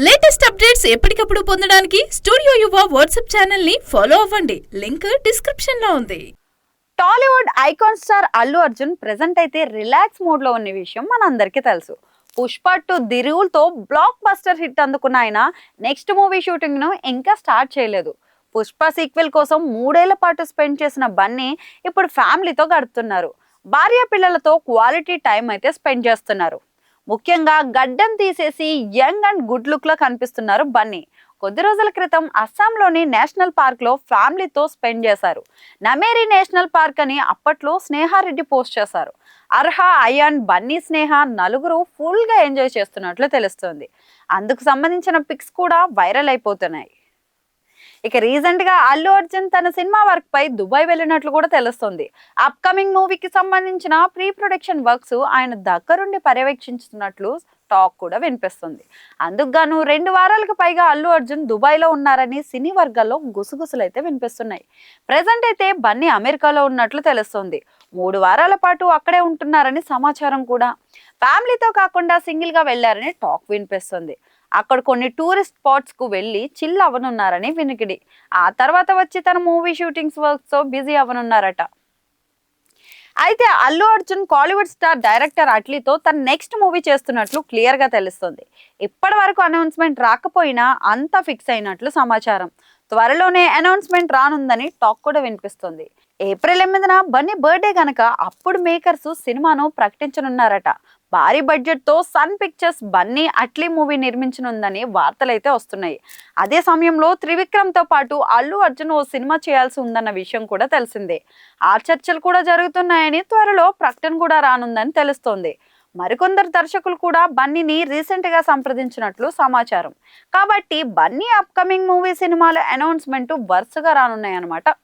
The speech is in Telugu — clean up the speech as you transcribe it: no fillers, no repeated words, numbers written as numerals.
లేటెస్ట్ అప్డేట్స్ ఎప్పటికప్పుడు పొందడానికి స్టూడియో యువ వాట్సాప్ ఛానల్ ని ఫాలో అవ్వండి. లింక్ డిస్క్రిప్షన్ లో ఉంది. Tollywood icon star Allu Arjun present అయితే రిలాక్స్ మోడ్ లో ఉన్న విషయం మనందరికీ తెలుసు. పుష్ప 2 దిరువులతో బ్లాక్ బస్టర్ హిట్ అందుకున్న ఆయన నెక్స్ట్ మూవీ షూటింగ్ ను ఇంకా స్టార్ట్ చేయలేదు. పుష్ప సీక్వెల్ కోసం 3 ఏళ్ల పాటు స్పెండ్ చేసిన బన్నీ ఇప్పుడు ఫ్యామిలీతో గడుపుతున్నారు. భార్య పిల్లలతో క్వాలిటీ టైం అయితే స్పెండ్ చేస్తున్నారు. ముఖ్యంగా గడ్డం తీసేసి యంగ్ అండ్ గుడ్ లుక్ లో కనిపిస్తున్నారు బన్నీ. కొద్ది రోజుల క్రితం అస్సాంలోని నేషనల్ పార్క్ లో ఫ్యామిలీతో స్పెండ్ చేశారు. నమేరి నేషనల్ పార్క్ అని అప్పట్లో స్నేహారెడ్డి పోస్ట్ చేశారు. అర్హా, అయాన్, బన్నీ, స్నేహ నలుగురు ఫుల్ గా ఎంజాయ్ చేస్తున్నట్లు తెలుస్తుంది. అందుకు సంబంధించిన పిక్స్ కూడా వైరల్ అయిపోతున్నాయి. ఇక రీసెంట్ గా అల్లు అర్జున్ తన సినిమా వర్క్ పై దుబాయ్ వెళ్ళినట్లు కూడా తెలుస్తుంది. అప్కమింగ్ మూవీకి సంబంధించిన ప్రీ ప్రొడక్షన్ వర్క్స్ ఆయన దగ్గరుండి పర్యవేక్షించుతున్నట్లు టాక్ కూడా వినిపిస్తుంది. అందుకు గాను 2 వారాలకు పైగా అల్లు అర్జున్ దుబాయ్ లో ఉన్నారని సినీ వర్గాల్లో గుసగుసలు అయితే వినిపిస్తున్నాయి. ప్రెసెంట్ అయితే బన్నీ అమెరికాలో ఉన్నట్లు తెలుస్తుంది. 3 వారాల పాటు అక్కడే ఉంటున్నారని సమాచారం కూడా. ఫ్యామిలీతో కాకుండా సింగిల్ గా వెళ్లారని టాక్ వినిపిస్తుంది. అక్కడ కొన్ని టూరిస్ట్ స్పాట్స్ కు వెళ్లి చిల్ అవ్వనున్నారని వినికిడి. ఆ తర్వాత వచ్చి తన మూవీ షూటింగ్స్ వర్క్స్ తో బిజీ అవ్వనున్నారట. అయితే అల్లు అర్జున్ కాలీవుడ్ స్టార్ డైరెక్టర్ అట్లీతో తన నెక్స్ట్ మూవీ చేస్తున్నట్లు క్లియర్ గా తెలుస్తుంది. ఇప్పటి వరకు అనౌన్స్మెంట్ రాకపోయినా అంతా ఫిక్స్ అయినట్లు సమాచారం. త్వరలోనే అనౌన్స్మెంట్ రానుందని టాక్ కూడా వినిపిస్తుంది. ఏప్రిల్ 8న బన్నీ బర్త్డే గనక అప్పుడు మేకర్స్ సినిమాను ప్రకటించనున్నారట. భారీ బడ్జెట్ తో Sun Pictures Bunny Atlee movie నిర్మించనుందని వార్తలైతే వస్తున్నాయి. అదే సమయంలో త్రివిక్రమ్ తో పాటు అల్లు అర్జున్ ఓ సినిమా చేయాల్సి ఉందన్న విషయం కూడా తెలిసిందే. ఆ చర్చలు కూడా జరుగుతున్నాయని, త్వరలో ప్రకటన కూడా రానుందని తెలుస్తోంది. మరికొందరు దర్శకులు కూడా బన్నీని రీసెంట్ గా సంప్రదించినట్లు సమాచారం. కాబట్టి బన్నీ అప్కమింగ్ మూవీ సినిమాల అనౌన్స్మెంట్ వరుసగా రానున్నాయన్నమాట.